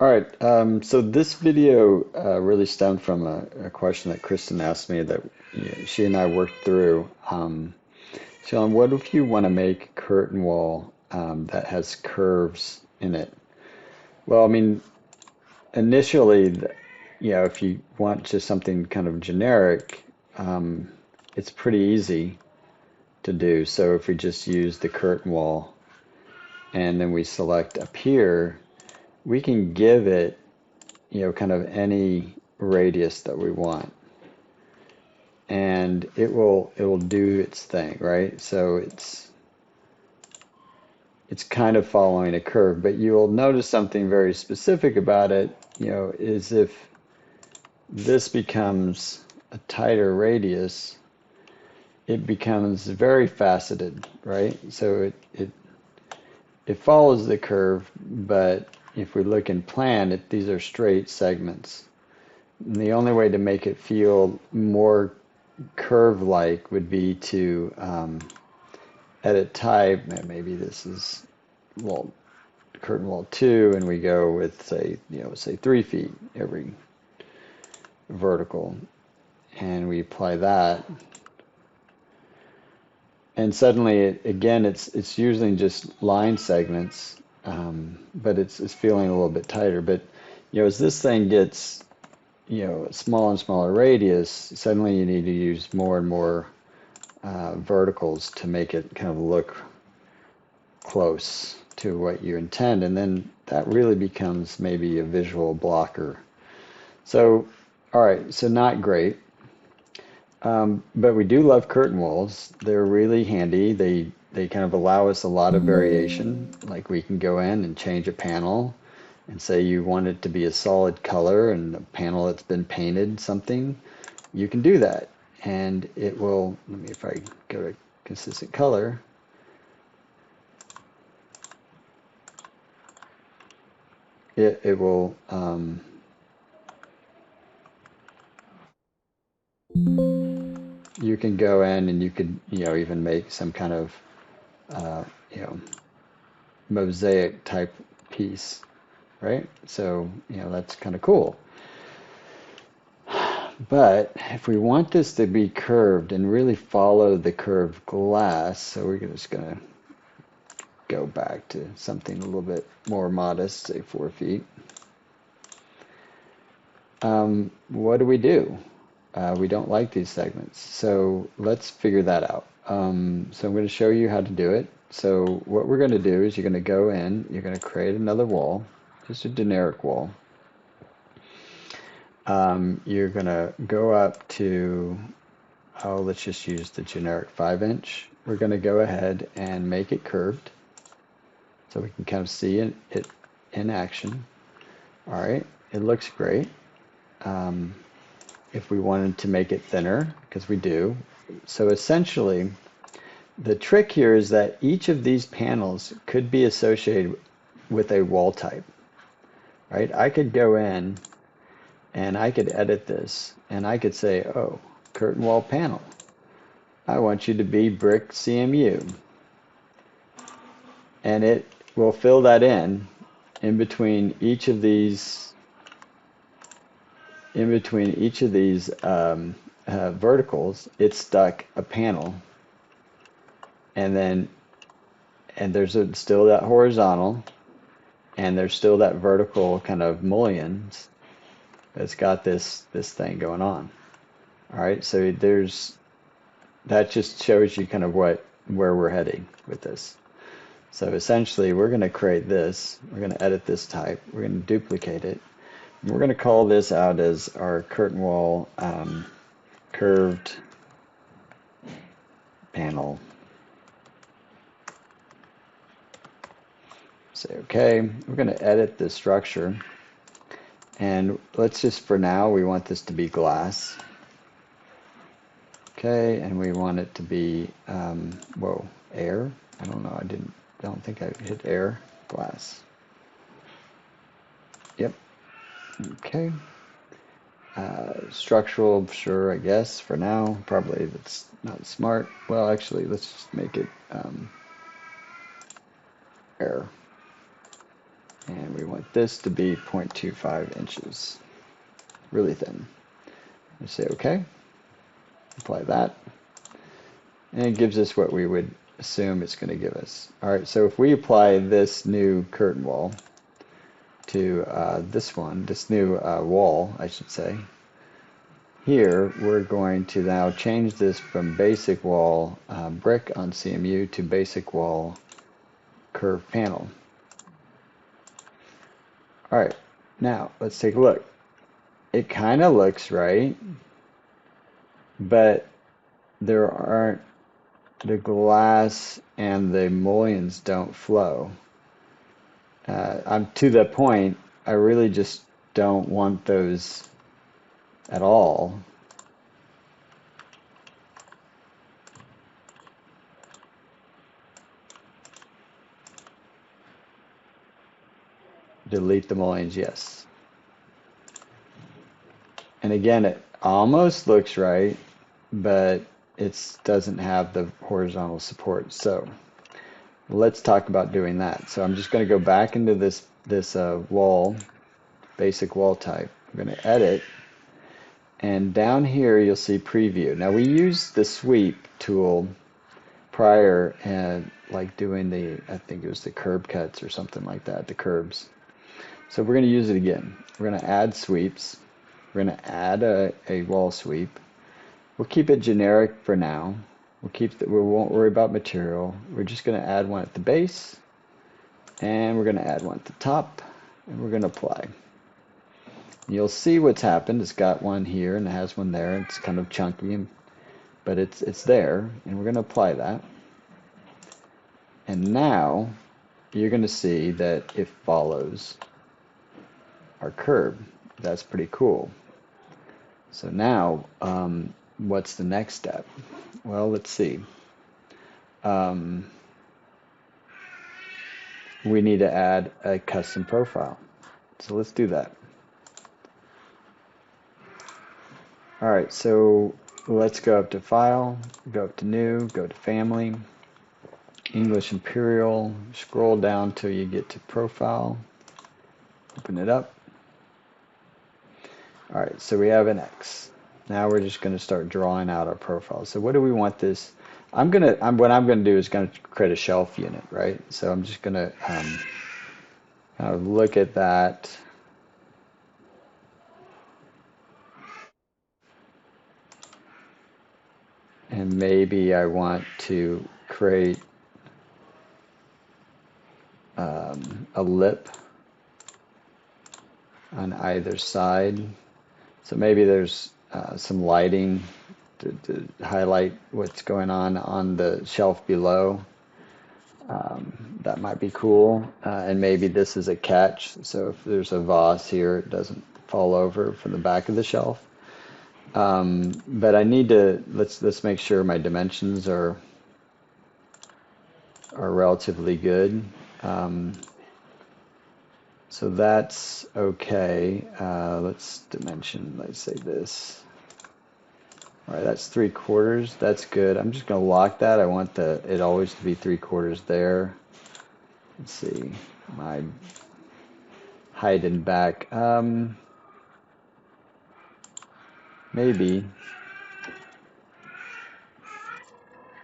All right, so this video really stemmed from a question that Kristen asked me that she and I worked through. Sean, what if you want to make a curtain wall that has curves in it? Well, I mean, initially, if you want just something kind of generic, um, it's pretty easy to do. So if we just use the curtain wall and then we select up here, we can give it kind of any radius that we want. And it will do its thing, right? So it's kind of following a curve, but you will notice something very specific about it, is if this becomes a tighter radius, it becomes very faceted, right? So it follows the curve, but if we look in plan, these are straight segments. And the only way to make it feel more curve-like would be to edit type. Maybe this is wall curtain wall 2, and we go with say 3 feet every vertical, and we apply that. And suddenly, again, it's usually just line segments, but it's feeling a little bit tighter. But as this thing gets a smaller and smaller radius, suddenly you need to use more and more verticals to make it kind of look close to what you intend, and then that really becomes maybe a visual blocker. So, all right, so not great. But we do love curtain walls. They're really handy. They kind of allow us a lot of variation. Like we can go in and change a panel and say you want it to be a solid color and a panel that's been painted something. You can do that. And it will, let me, if I go to consistent color, it will, you can go in and you could, even make some kind of, uh, you know, mosaic type piece, right? So, that's kind of cool. But if we want this to be curved and really follow the curved glass, so we're just going to go back to something a little bit more modest, say 4 feet. What do we do? We don't like these segments. So let's figure that out. So I'm going to show you how to do it. So what we're going to do is you're going to go in, you're going to create another wall, just a generic wall. You're going to go up to, let's just use the generic 5-inch. We're going to go ahead and make it curved so we can kind of see it in action. All right, it looks great. If we wanted to make it thinner, because we do. So essentially, the trick here is that each of these panels could be associated with a wall type, right? I could go in and I could edit this and I could say, oh, curtain wall panel. I want you to be brick CMU. And it will fill that in between each of these verticals. It stuck a panel, and there's still that horizontal, and there's still that vertical kind of mullions. It's got this thing going on. All right, so that just shows you kind of where we're heading with this. So essentially, we're going to create this. We're going to edit this type. We're going to duplicate it. And we're going to call this out as our curtain wall curved panel. Say OK. We're going to edit this structure. And let's just, for now, we want this to be glass. Okay, and we want it to be, whoa, air. I don't know. I don't think I hit air. Glass. Yep. Okay. Structural, sure, I guess, for now. Probably that's not smart. Well, actually, let's just make it air. And we want this to be 0.25 inches, really thin. We say OK, apply that, and it gives us what we would assume it's going to give us. All right, so if we apply this new curtain wall to this new wall, I should say, here we're going to now change this from basic wall brick on CMU to basic wall curved panel. All right, now let's take a look. It kind of looks right, but there aren't, the glass and the mullions don't flow. I'm to the point, I really just don't want those at all. Delete the mullions, yes. And again, it almost looks right, but it doesn't have the horizontal support. So let's talk about doing that. So I'm just going to go back into this wall, basic wall type. I'm going to edit, and down here you'll see preview. Now we used the sweep tool prior and like doing the, I think it was the curb cuts or something like that, the curbs. So we're going to use it again. We're going to add sweeps. We're going to add a wall sweep. We'll keep it generic for now. We won't worry about material. We're just going to add one at the base, and we're going to add one at the top, and we're going to apply. You'll see what's happened. It's got one here and it has one there. It's kind of chunky, but it's there, and we're going to apply that. And now you're going to see that it follows our curb. That's pretty cool. So now, what's the next step? Well, let's see. We need to add a custom profile. So let's do that. All right, so let's go up to File, go up to New, go to Family, English Imperial, scroll down till you get to Profile, open it up. All right, so we have an X. Now we're just going to start drawing out our profile. So what do we want this? What I'm going to do is going to create a shelf unit, right? So I'm just going to kind of look at that. And maybe I want to create a lip on either side. So maybe there's some lighting to highlight what's going on the shelf below. That might be cool. And maybe this is a catch. So if there's a vase here, it doesn't fall over from the back of the shelf. But I need to, let's make sure my dimensions are relatively good. So that's okay. Let's say this. All right, that's 3/4. That's good. I'm just going to lock that. I want it always to be 3/4 there. Let's see, my height and back. Maybe.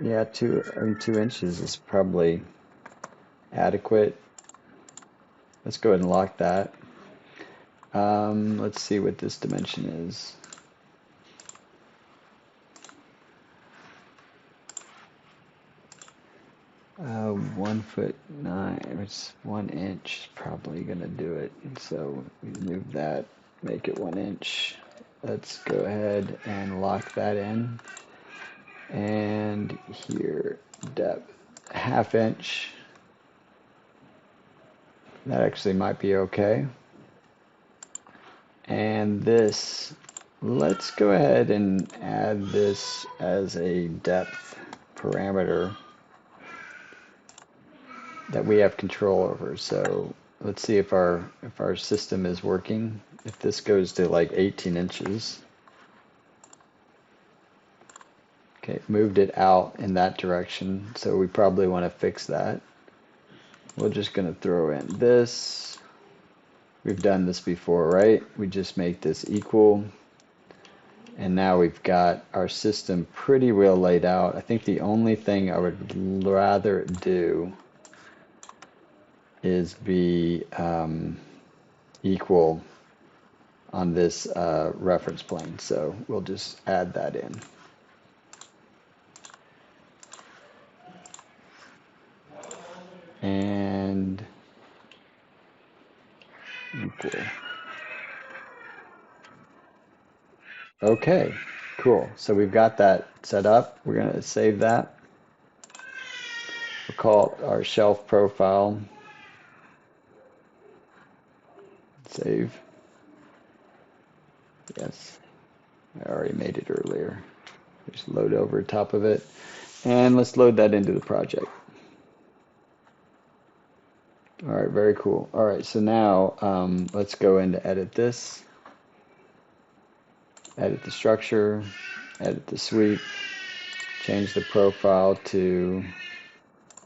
Yeah, 2 inches is probably adequate. Let's go ahead and lock that. Let's see what this dimension is. Uh, 1'9", it's 1 inch, probably gonna do it. So we move that, make it 1 inch. Let's go ahead and lock that in. And here, depth, 1/2 inch. That actually might be okay. And this, let's go ahead and add this as a depth parameter that we have control over. So let's see if our system is working. If this goes to like 18 inches. Okay, moved it out in that direction, so we probably want to fix that. We're just going to throw in this. We've done this before, right? We just make this equal. And now we've got our system pretty well laid out. I think the only thing I would rather do is be equal on this reference plane. So we'll just add that in. And equal. Okay, cool. So we've got that set up. We're going to save that. We'll call it our shelf profile. Save. Yes, I already made it earlier. Just load over top of it. And let's load that into the project. All right, very cool. All right, so now let's go in to edit this. Edit the structure, edit the sweep, change the profile to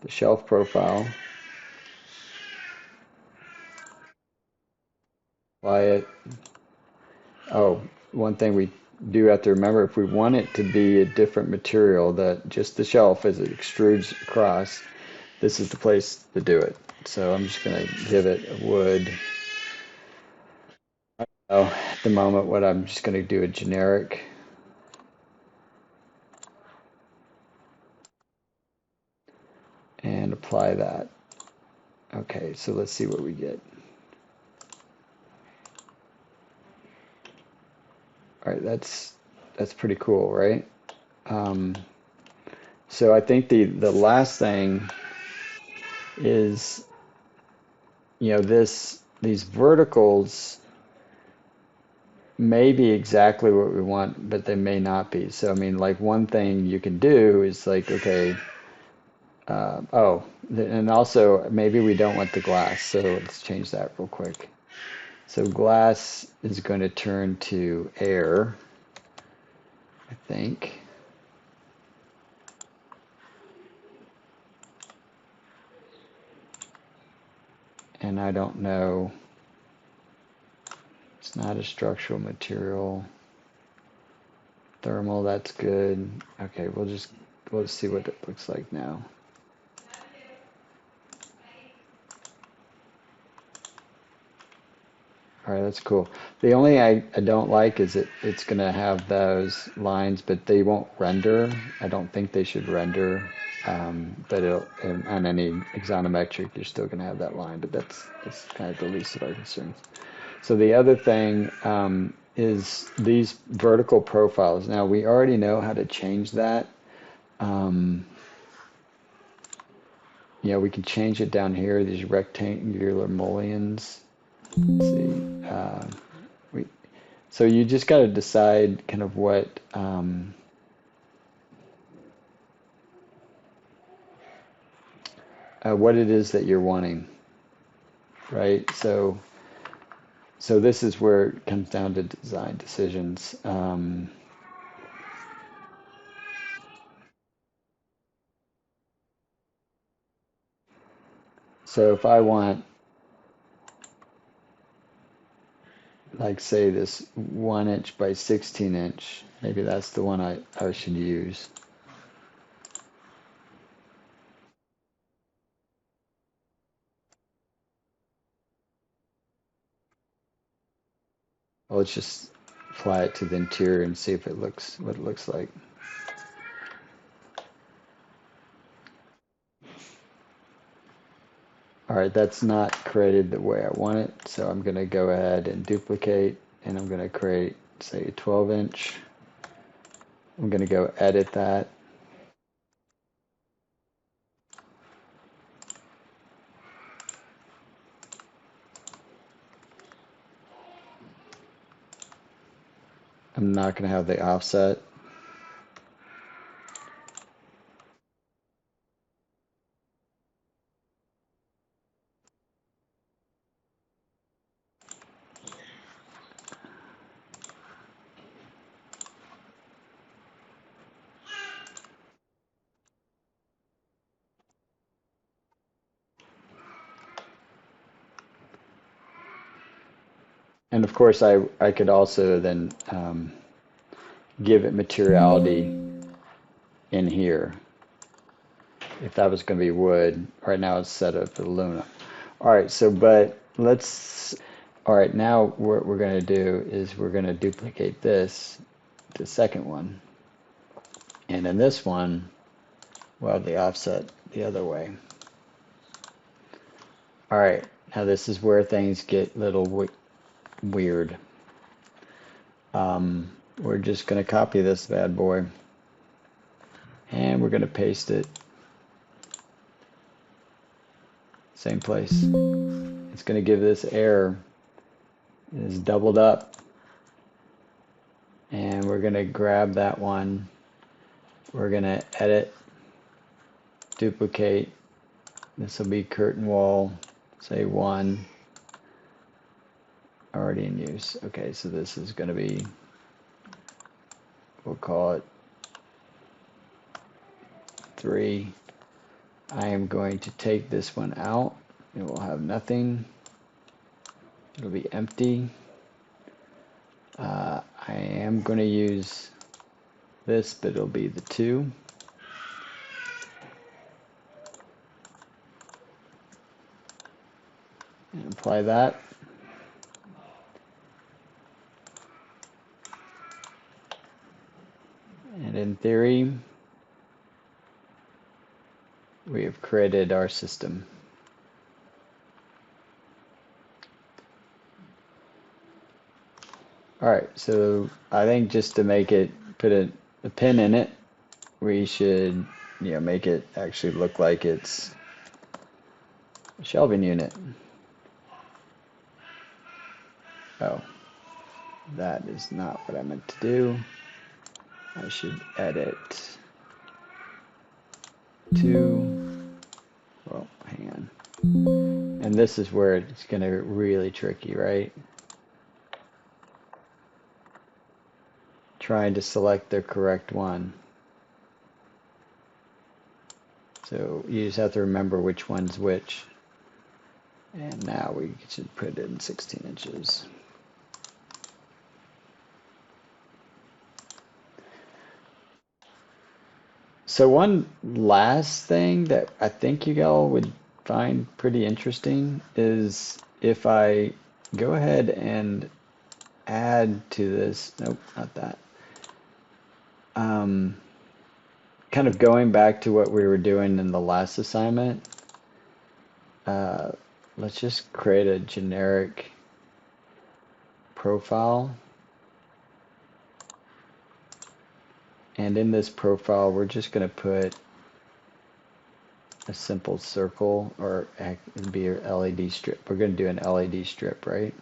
the shelf profile. Apply it. Oh, one thing we do have to remember, if we want it to be a different material, that just the shelf as it extrudes across, this is the place to do it. So I'm just going to give it a wood. Oh, at the moment, what I'm just going to do a generic. And apply that. Okay, so let's see what we get. All right, that's pretty cool, right? Um, so I think the last thing is, these verticals may be exactly what we want, but they may not be. So I mean, like one thing you can do is like, okay, and also maybe we don't want the glass, so let's change that real quick. So glass is going to turn to air, I think. And I don't know, it's not a structural material. Thermal, that's good. Okay, we'll just see what it looks like now. All right, that's cool. The only I don't like is it's going to have those lines, but they won't render. I don't think they should render. But on any axonometric, you're still going to have that line, but that's kind of the least of our concerns. So the other thing is these vertical profiles. Now we already know how to change that. We can change it down here, these rectangular mullions. Let's see. We, so you just got to decide kind of what it is that you're wanting, right? So this is where it comes down to design decisions. So if I want, like, say this 1 inch by 16 inch, maybe that's the one I should use. Well, let's just apply it to the interior and see if it looks what it looks like. All right, that's not created the way I want it, so I'm going to go ahead and duplicate, and I'm going to create, say, a 12-inch. I'm going to go edit that. I'm not going to have the offset. And of course, I could also then give it materiality in here. If that was going to be wood, right now it's set up for aluminum. All right, so all right, now what we're going to do is we're going to duplicate this, the second one. And in this one, we'll have the offset the other way. All right, now this is where things get a little weird. We're just going to copy this bad boy and we're going to paste it same place. It's going to give this error. It is doubled up, and we're going to grab that one. We're going to edit, duplicate. This will be curtain wall, say 1, already in use. Okay, so this is going to be, we'll call it 3. I am going to take this one out. It will have nothing. It'll be empty. I am going to use this, but it'll be the 2. And apply that. And in theory, we have created our system. All right, so I think just to make it, put a pin in it, we should, make it actually look like it's a shelving unit. Oh, that is not what I meant to do. I should edit to, well, hang on. And this is where it's going to get really tricky, right? Trying to select the correct one. So you just have to remember which one's which. And now we should put it in 16 inches. So one last thing that I think you all would find pretty interesting is if I go ahead and add to this, nope, not that. Kind of going back to what we were doing in the last assignment, let's just create a generic profile. And in this profile, we're just going to put a simple circle, or it'd be an LED strip. We're going to do an LED strip, right?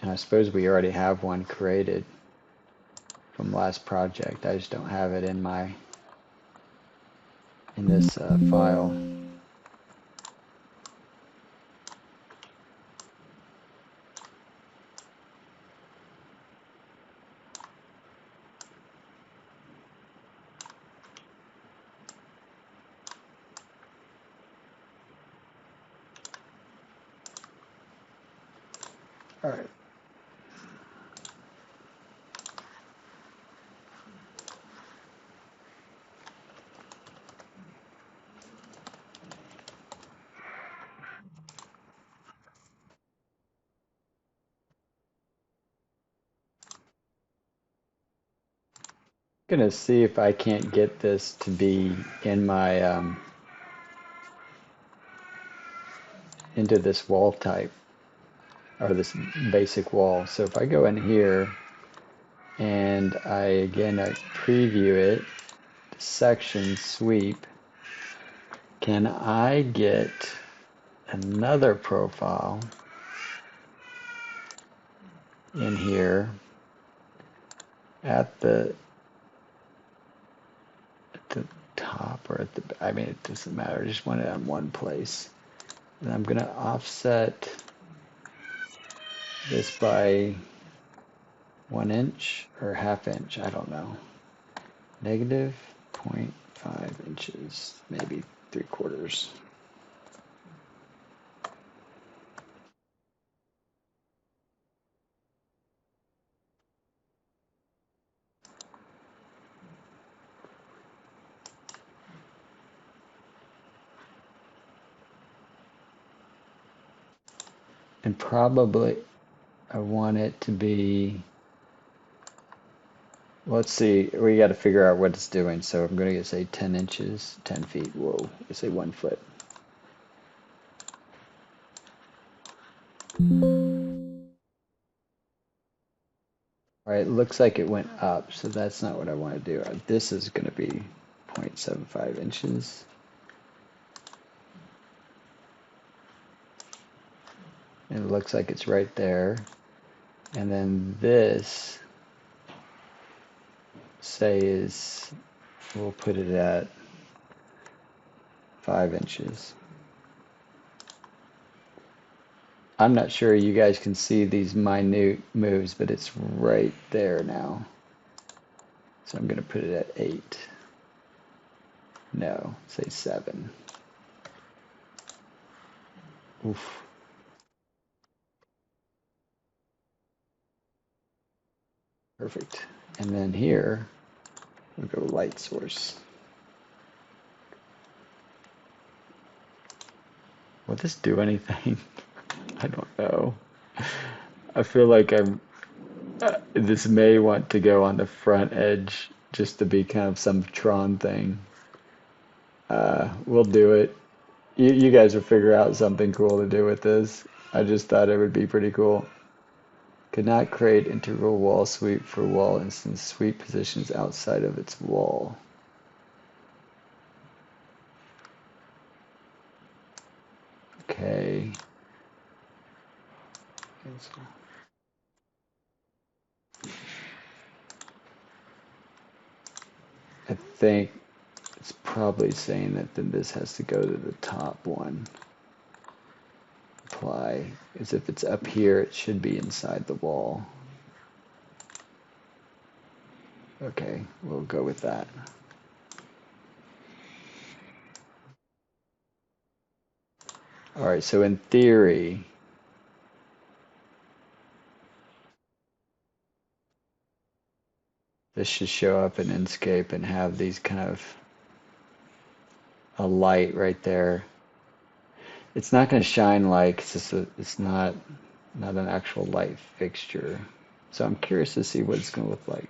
And I suppose we already have one created from last project. I just don't have it in this file. All right. Gonna see if I can't get this to be in my into this wall type, or this basic wall. So if I go in here and I preview it, section sweep, can I get another profile in here at the top, or I mean, it doesn't matter. I just want it on one place. And I'm going to offset this by 1 inch or ½ inch. I don't know. Negative 0.5 inches, maybe 3/4. And probably I want it to be, let's see, we got to figure out what it's doing. So I'm going to say 10 inches, 10 feet. Whoa, let's say 1 foot. All right, it looks like it went up, so that's not what I want to do. This is going to be 0.75 inches. And it looks like it's right there. And then this, say, is, we'll put it at 5 inches. I'm not sure you guys can see these minute moves, but it's right there now. So I'm going to put it at 8. No, say 7. Oof. Perfect. And then here, we'll go light source. Will this do anything? I don't know. I feel like this may want to go on the front edge just to be kind of some Tron thing. We'll do it. You guys will figure out something cool to do with this. I just thought it would be pretty cool. Could not create integral wall sweep for wall instance sweep positions outside of its wall. Okay. I think it's probably saying that then this has to go to the top one. Apply. As if it's up here, it should be inside the wall. Okay, we'll go with that. All right, so in theory, this should show up in Inkscape and have these kind of a light right there. It's not going to shine like it's not an actual light fixture. So I'm curious to see what it's going to look like.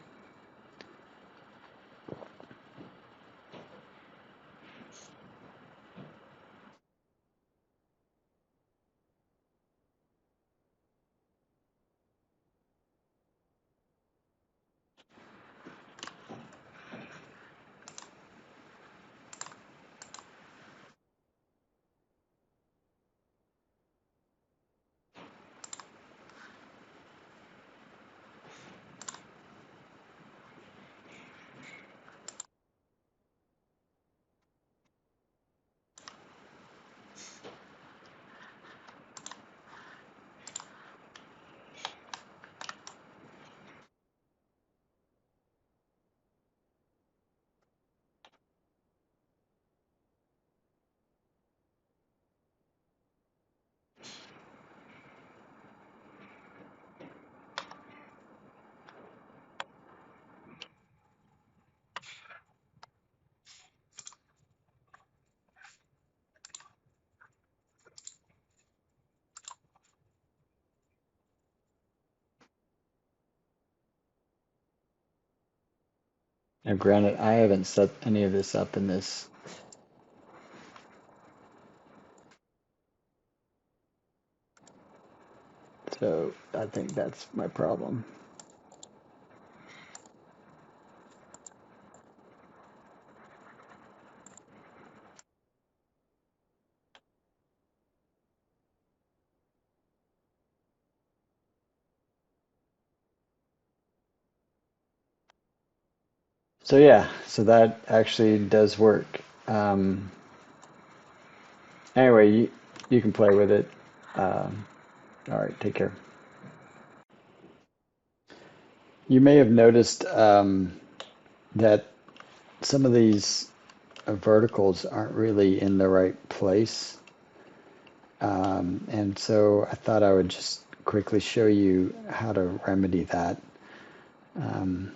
Now, granted, I haven't set any of this up in this. So I think that's my problem. So yeah, so that actually does work. Anyway, you can play with it. All right, take care. You may have noticed that some of these verticals aren't really in the right place. And so I thought I would just quickly show you how to remedy that. Um,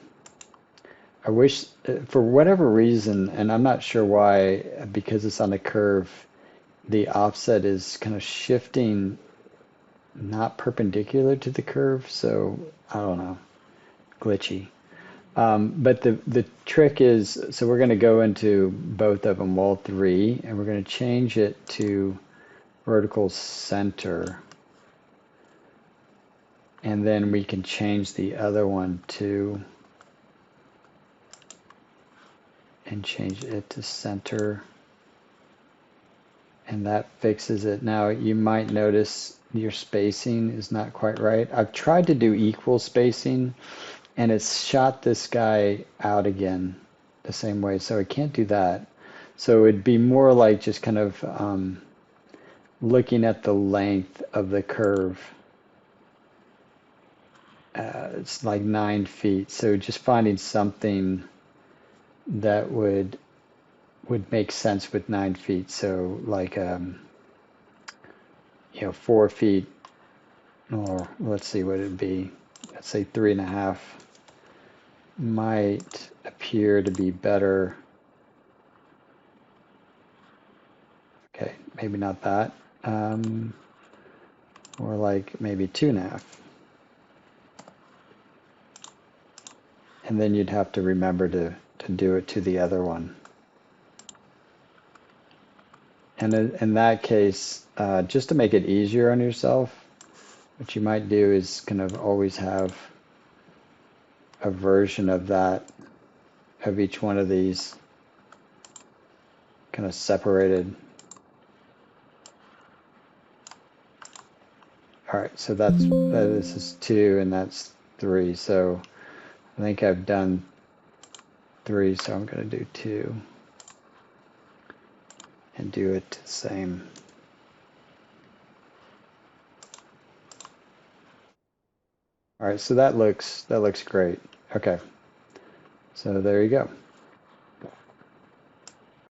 I wish, for whatever reason, and I'm not sure why, because it's on a curve, the offset is kind of shifting not perpendicular to the curve, so I don't know, glitchy. But the trick is, so we're going to go into both of them, wall 3, and we're going to change it to vertical center. And then we can change the other one to, and change it to center. And that fixes it. Now you might notice your spacing is not quite right. I've tried to do equal spacing and it's shot this guy out again the same way, so I can't do that. So it'd be more like just kind of looking at the length of the curve. It's like 9 feet, so just finding something that would make sense with 9 feet. So like 4 feet, or let's see what it'd be. Let's say 3.5 might appear to be better. Okay, maybe not that. Or like maybe 2.5. And then you'd have to remember to do it to the other one. And in that case, just to make it easier on yourself, what you might do is kind of always have a version of that, of each one of these kind of separated. All right, so this is 2 and that's 3. So I think I've done 3, so I'm going to do 2 and do it the same. All right, so that looks great. Okay, so there you go.